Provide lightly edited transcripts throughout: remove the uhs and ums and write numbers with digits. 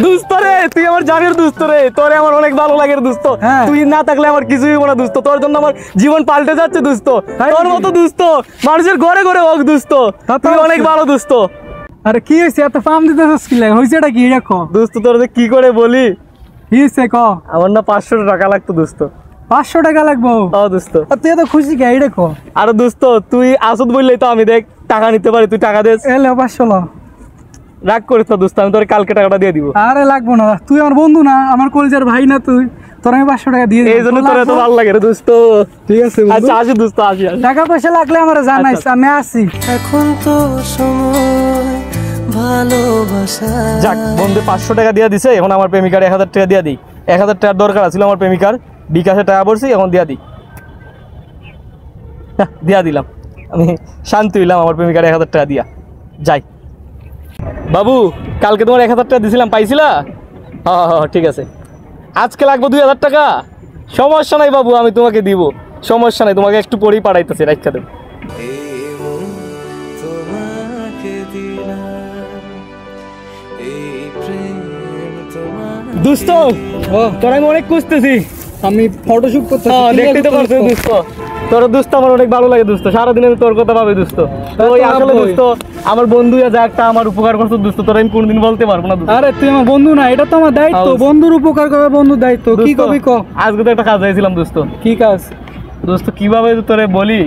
দোস্ত রে, তুই আমার জানের দোস্ত রে, তোরে আমার অনেক ভালো লাগে দোস্ত। তুই না থাকলে আমার কিছুই হইব না দোস্ত, তোর জন্য আমার জীবন পাল্টে যাচ্ছে দোস্ত। তোর মতো দোস্ত মানুষের ঘরে ঘরে হোক দোস্ত, তুই অনেক ভালো দোস্ত। আরে কি হয়েছে, এত ফার্ম দিতেছিস কি লাগে, হয়েছেটা কি দেখো দোস্ত? তোর কি করে বলি, কি হয়েছে ক। আমার না 500 টাকা লাগতো দোস্ত। 500 টাকা লাগবো? হ্যাঁ দোস্ত। তুই এত খুশি কে, এই দেখো। আরে দোস্ত তুই আসদ বললেই তো আমি দেখ টাকা নিতে পারি, তুই টাকা দেস। এলে 500 লো। রাগ করিস না দোস্ত, আমি তোর কালকে টাকাটা দিয়ে দিব। আরে লাগবো না, তুই আমার বন্ধু না, আমার কলেজের ভাই না তুই, তোর আমি 500 টাকা দিয়ে দিই। এই জন্য তোর এত ভালো লাগে রে দোস্ত। ঠিক আছে আচ্ছা আসি দোস্ত, আসি। টাকা পয়সা লাগলে আমার জানাইস, আমি আসি। এখন তো সময় ভালোবাসা। যাক বন্ধু 500 টাকা দিয়ে দিছে, এখন আমার প্রেমিকার 1000 টাকা দিয়ে দিই। 1000 টাকার দরকার ছিল আমার প্রেমিকার, বিকাশে টাকা পড়ছি, এখন দিয়া দিই। দিয়া দিলাম, আমি শান্তি হইলাম আমার প্রেমিকার 1000 টাকা দিয়া। যাই বাবু, কালকে তোমার 1000 টাকা দিছিলাম, পাইছিলা? হ্যাঁ হ্যাঁ ঠিক আছে। আজকে লাগবে 2000 টাকা। সমস্যা নাই বাবু, আমি তোমাকে দিব, সমস্যা নাই, তোমাকে একটু পরেই পাঠাইতেছি, রাখতে দেব। দোস্ত তোর আমি অনেক খুঁজতেছি, আমি ফটোশুট করতে দেখতেই তো পারছিস দোস্ত। তোর দোস্ত আমার অনেক ভালো লাগে দোস্ত, সারাদিন আমি তোর কথা ভাবি দোস্ত। ওই আসলে দোস্ত আমার বন্ধু যা একটা আমার উপকার করছো দোস্ত, তোর আমি কোনদিন বলতে পারবো না দোস্ত। আরে তুই আমার বন্ধু না, এটা তো আমার দায়িত্ব, বন্ধুর উপকার করা বন্ধুর দায়িত্ব। কি কবি ক। আজকে তো একটা কাজ চাইছিলাম দোস্ত। কি কাজ দোস্ত? কিভাবে তোরে বলি,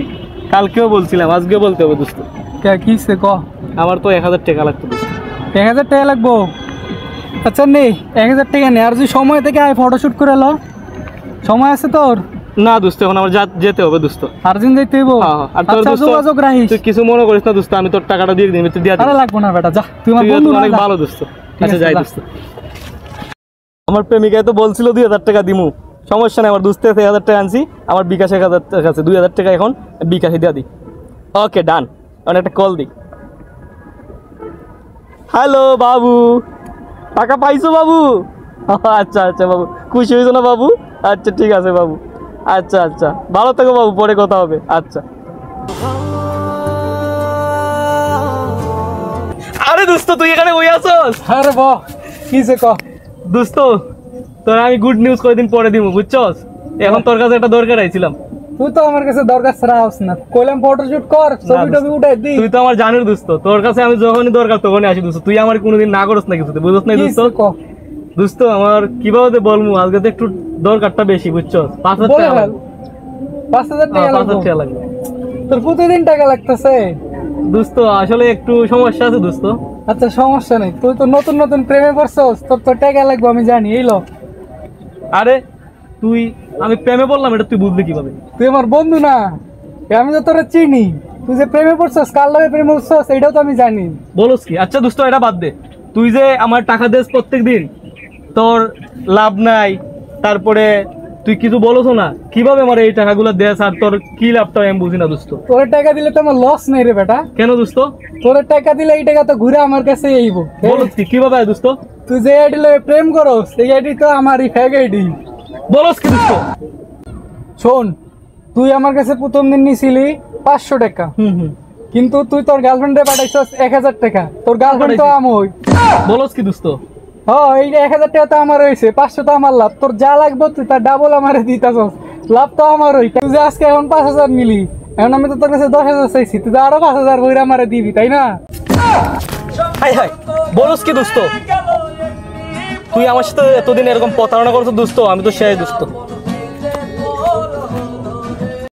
কালকেও বলছিলাম, আজকেও বলতে হবে দোস্ত। কি সে ক। আমার তো 1000 টাকা লাগতো দোস্ত। 1000 টাকা লাগবো? আচ্ছা নেই, 1000 টাকা নেই, আর যদি সময় থেকে আয় ফটোশুট করে লো। সময় আছে তোর? না দোস্ত, এখন আমার যেতে হবে দোস্ত, আর্জেন্ট যাইতে হইব। আর তোর আচ্ছা দোস্ত যোগাযোগ রাখিস। তুই কিছু মনে করিস না দোস্ত, আমি তোর টাকাটা দিয়ে দিই, তুই দিয়ে দিবি। আরে লাগবো না বেটা, যা, তুই আমার বন্ধু না, অনেক ভালো দোস্ত। আচ্ছা আছে, যাই যা। দোস্ত। আমার প্রেমিকায় তো বলছিল 2000 টাকা দিমু, সমস্যা নেই, আমার দোস্ত 1000 টাকা আনছি, আমার বিকাশে 1000 টাকা আছে, 2000 টাকা এখন বিকাশে দিয়ে দিই। ওকে ডান, এখন একটা কল দিই। হ্যালো বাবু, টাকা পাইছো বাবু? আচ্ছা আচ্ছা বাবু, খুশি হয়েছো না বাবু? আচ্ছা ঠিক আছে বাবু, আচ্ছা আচ্ছা ভালো থেকো বাবু, পরে কথা হবে। আচ্ছা। আরে দোস্ত তুই এখানে বই আছোস? আরে বাহ, কি সে ক। দোস্ত তোর আমি গুড নিউজ কয়েকদিন পরে দিব, বুঝছস? এখন তোর কাছে একটা দরকার আইছিলাম। তুই তো আমার কাছে দরকার ছাড়া আস না, কইলাম ফটোশুট কর, ছবি টবি উঠাই দি। তুই তো আমার জানের দোস্ত, তোর কাছে আমি যখনই দরকার তখনই আসি দোস্ত, তুই আমার কোনোদিন না করস না কিছুতে, বুঝছস না দোস্ত? দোস্ত আমার কিভাবে বলবো, আজকে তো একটু দরকারটা বেশি, বুঝছস? 5000 টাকা লাগবে। 5000 টাকা লাগবে। তোর প্রতিদিন টাকা লাগতেছে দোস্ত, আসলে একটু সমস্যা আছে দোস্ত। আচ্ছা সমস্যা নেই, তুই তো নতুন নতুন প্রেমে পড়ছস, তোর তো টাকা লাগবে আমি জানি, এই লো। আরে তুই, আমি প্রেমে বললাম, এটা তুই বুঝলি কিভাবে? তুই আমার বন্ধু না, আমি তো তোরা চিনি, তুই যে প্রেমে পড়ছস, কার লগে প্রেমে পড়ছস এটাও তো আমি জানি। বলস কি? আচ্ছা দোস্ত এটা বাদ দে, তুই যে আমার টাকা দেস প্রত্যেকদিন, তোর লাভ নাই, তারপরে তুই কিছু বলছো না, কিভাবে আমার এই টাকাগুলো দেস আর তোর কি লাভটা আমি বুঝি না দোস্ত। তোর টাকা দিলে তো আমার লস নেই রে বেটা। কেন দোস্ত? তোর টাকা দিলে এই টাকা তো ঘুরে আমার কাছে আইব। বলস কি কিভাবে দোস্ত? তুই যে আইডি লয়ে প্রেম করস, এই আইডি তো আমারই ফেক আইডি। বলস কি দোস্ত? শোন, তুই আমার কাছে প্রথম দিন নিছিলি 500 টাকা, কিন্তু তুই তোর গার্লফ্রেন্ডে পাঠাইছস 1000 টাকা। তোর গার্লফ্রেন্ড তো আমই। বলস কি দোস্ত? হ্যাঁ, এই 1000 টাকা তো আমার হয়েছে, 500 তো আমার লাভ। তোর যা লাগবে তুই তার ডাবল আমারে দিতাছস, লাভ তো আমার হই। তুই যে আজকে এখন 5000 নিলি, এখন আমি তো তোর কাছে 10,000 চাইছি, তুই তো আরো 5000 বইরা আমারে দিবি, তাই না? হাই হাই, বলস কি দোস্ত? তুই আমার সাথে এতদিন এরকম প্রতারণা করছো দোস্ত, আমি তো শেষ দোস্ত।